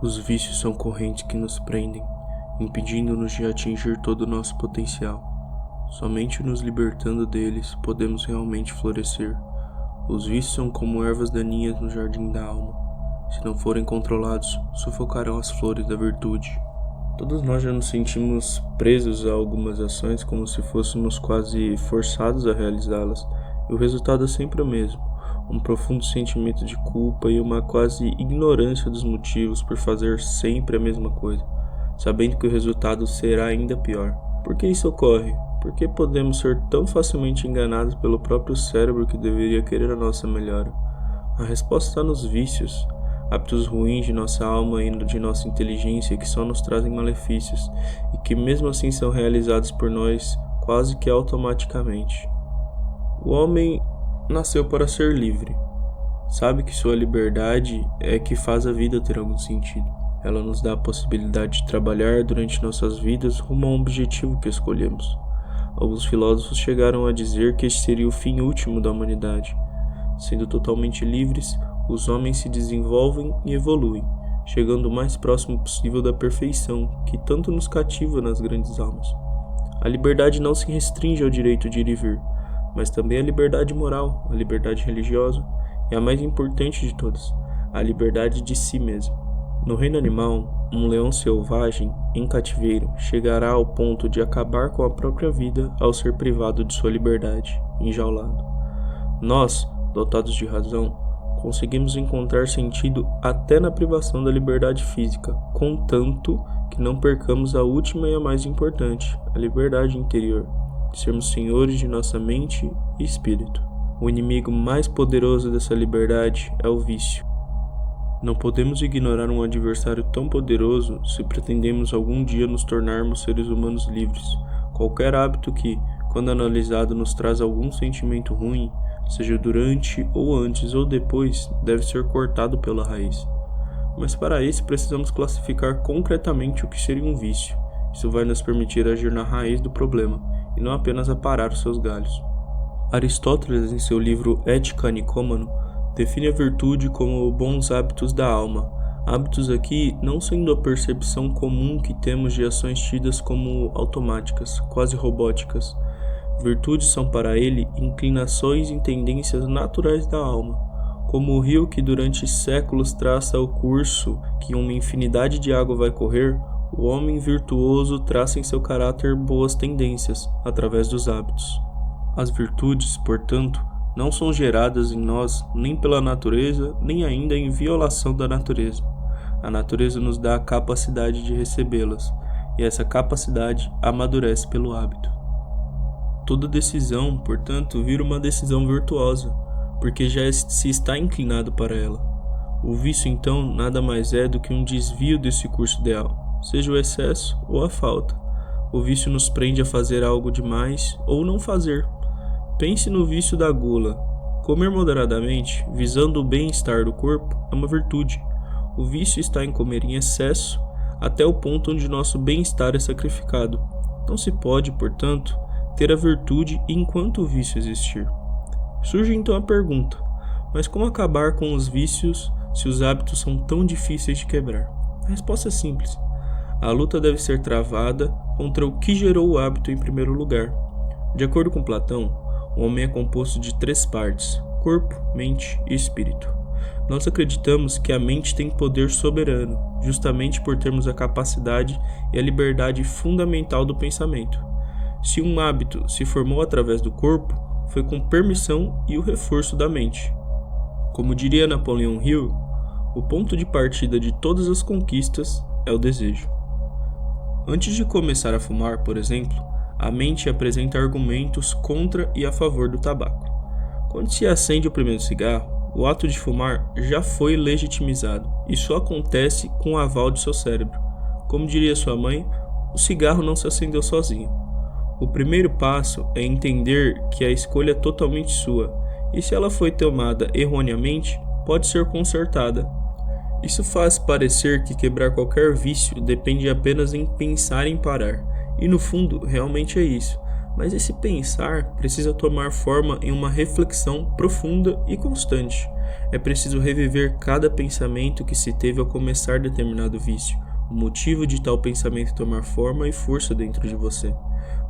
Os vícios são correntes que nos prendem, impedindo-nos de atingir todo o nosso potencial. Somente nos libertando deles podemos realmente florescer. Os vícios são como ervas daninhas no jardim da alma. Se não forem controlados, sufocarão as flores da virtude. Todos nós já nos sentimos presos a algumas ações como se fôssemos quase forçados a realizá-las, e o resultado é sempre o mesmo: um profundo sentimento de culpa e uma quase ignorância dos motivos por fazer sempre a mesma coisa, sabendo que o resultado será ainda pior. Por que isso ocorre? Por que podemos ser tão facilmente enganados pelo próprio cérebro que deveria querer a nossa melhora? A resposta está nos vícios, hábitos ruins de nossa alma e de nossa inteligência que só nos trazem malefícios e que mesmo assim são realizados por nós quase que automaticamente. O homem nasceu para ser livre. Sabe que sua liberdade é que faz a vida ter algum sentido. Ela nos dá a possibilidade de trabalhar durante nossas vidas rumo a um objetivo que escolhemos. Alguns filósofos chegaram a dizer que este seria o fim último da humanidade. Sendo totalmente livres, os homens se desenvolvem e evoluem, chegando o mais próximo possível da perfeição que tanto nos cativa nas grandes almas. A liberdade não se restringe ao direito de ir e vir, mas também a liberdade moral, a liberdade religiosa e a mais importante de todas, a liberdade de si mesmo. No reino animal, um leão selvagem, em cativeiro, chegará ao ponto de acabar com a própria vida ao ser privado de sua liberdade, enjaulado. Nós, dotados de razão, conseguimos encontrar sentido até na privação da liberdade física, contanto que não percamos a última e a mais importante, a liberdade interior, de sermos senhores de nossa mente e espírito. O inimigo mais poderoso dessa liberdade é o vício. Não podemos ignorar um adversário tão poderoso se pretendemos algum dia nos tornarmos seres humanos livres. Qualquer hábito que, quando analisado, nos traz algum sentimento ruim, seja durante ou antes ou depois, deve ser cortado pela raiz. Mas para isso precisamos classificar concretamente o que seria um vício. Isso vai nos permitir agir na raiz do problema, e não apenas aparar os seus galhos. Aristóteles, em seu livro Ética Nicômano, define a virtude como bons hábitos da alma. Hábitos aqui não sendo a percepção comum que temos de ações tidas como automáticas, quase robóticas. Virtudes são para ele inclinações e tendências naturais da alma, como o rio que durante séculos traça o curso que uma infinidade de água vai correr. O homem virtuoso traça em seu caráter boas tendências, através dos hábitos. As virtudes, portanto, não são geradas em nós nem pela natureza, nem ainda em violação da natureza. A natureza nos dá a capacidade de recebê-las, e essa capacidade amadurece pelo hábito. Toda decisão, portanto, vira uma decisão virtuosa, porque já se está inclinado para ela. O vício, então, nada mais é do que um desvio desse curso ideal, seja o excesso ou a falta. O vício nos prende a fazer algo demais ou não fazer. Pense no vício da gula. Comer moderadamente, visando o bem-estar do corpo, é uma virtude. O vício está em comer em excesso, até o ponto onde nosso bem-estar é sacrificado. Não se pode, portanto, ter a virtude enquanto o vício existir. Surge então a pergunta: mas como acabar com os vícios se os hábitos são tão difíceis de quebrar? A resposta é simples. A luta deve ser travada contra o que gerou o hábito em primeiro lugar. De acordo com Platão, o homem é composto de 3 partes: corpo, mente e espírito. Nós acreditamos que a mente tem poder soberano, justamente por termos a capacidade e a liberdade fundamental do pensamento. Se um hábito se formou através do corpo, foi com permissão e o reforço da mente. Como diria Napoleão Hill, o ponto de partida de todas as conquistas é o desejo. Antes de começar a fumar, por exemplo, a mente apresenta argumentos contra e a favor do tabaco. Quando se acende o primeiro cigarro, o ato de fumar já foi legitimizado. Isso acontece com o aval de seu cérebro. Como diria sua mãe, o cigarro não se acendeu sozinho. O primeiro passo é entender que a escolha é totalmente sua, e se ela foi tomada erroneamente, pode ser consertada. Isso faz parecer que quebrar qualquer vício depende apenas em pensar em parar, e no fundo realmente é isso, Mas esse pensar precisa tomar forma em uma reflexão profunda e constante. É preciso reviver cada pensamento que se teve ao começar determinado vício, o motivo de tal pensamento tomar forma e força dentro de você.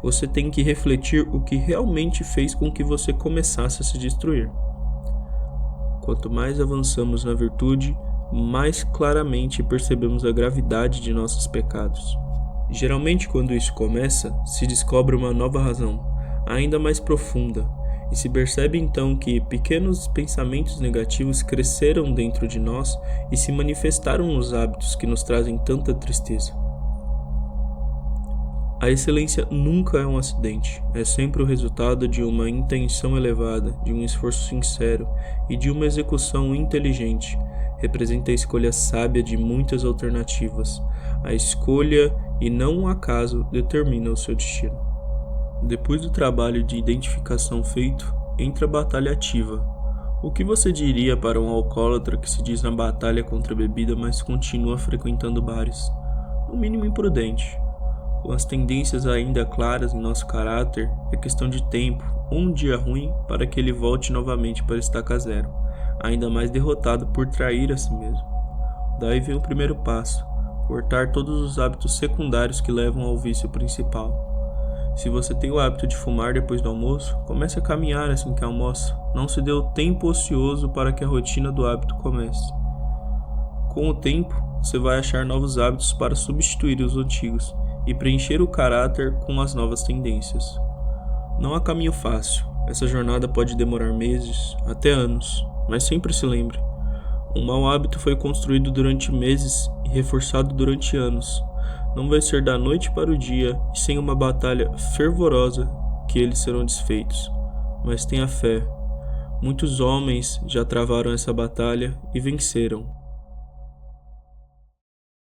Você tem que refletir o que realmente fez com que você começasse a se destruir. Quanto mais avançamos na virtude, mais claramente percebemos a gravidade de nossos pecados. Geralmente, quando isso começa, se descobre uma nova razão, ainda mais profunda, e se percebe então que pequenos pensamentos negativos cresceram dentro de nós e se manifestaram nos hábitos que nos trazem tanta tristeza. A excelência nunca é um acidente, é sempre o resultado de uma intenção elevada, de um esforço sincero e de uma execução inteligente. Representa a escolha sábia de muitas alternativas. A escolha e não um acaso determina o seu destino. Depois do trabalho de identificação feito, entra a batalha ativa. O que você diria para um alcoólatra que se diz na batalha contra a bebida, mas continua frequentando bares? No mínimo imprudente. Com as tendências ainda claras em nosso caráter, é questão de tempo, um dia ruim, para que ele volte novamente para estaca zero, ainda mais derrotado por trair a si mesmo. Daí vem o primeiro passo, cortar todos os hábitos secundários que levam ao vício principal. Se você tem o hábito de fumar depois do almoço, comece a caminhar assim que almoça. Não se dê o tempo ocioso para que a rotina do hábito comece. Com o tempo, você vai achar novos hábitos para substituir os antigos e preencher o caráter com as novas tendências. Não há caminho fácil. Essa jornada pode demorar meses, até anos, mas sempre se lembre: um mau hábito foi construído durante meses e reforçado durante anos. Não vai ser da noite para o dia e sem uma batalha fervorosa que eles serão desfeitos. Mas tenha fé. Muitos homens já travaram essa batalha e venceram.